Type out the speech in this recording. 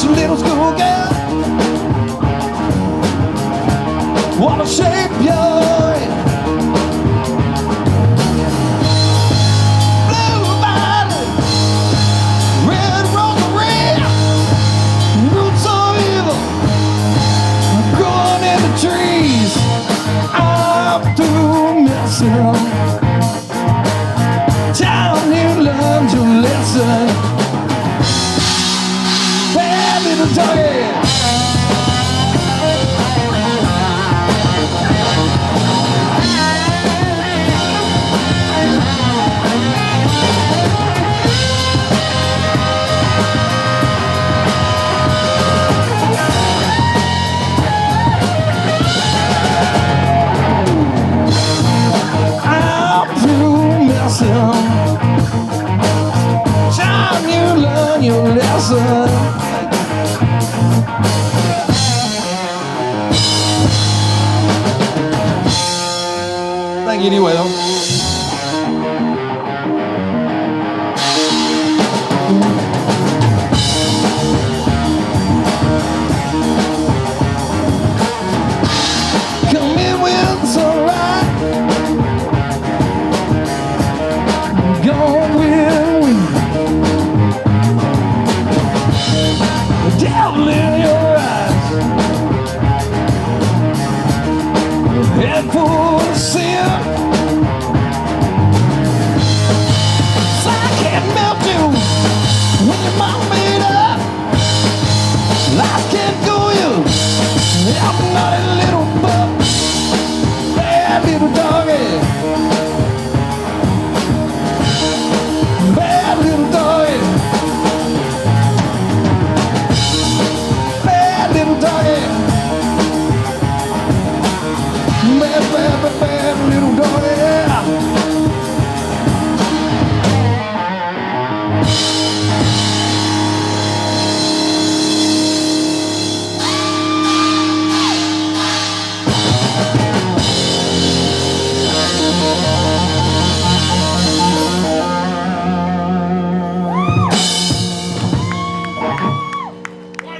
a little schoolgirl. What a shape you're in. Blue body, red rosary, roots of evil growing in the trees. I'm through missing. Time you learn to listen. Hey, little doggie. Time you learn your lesson. Thank you anyway though.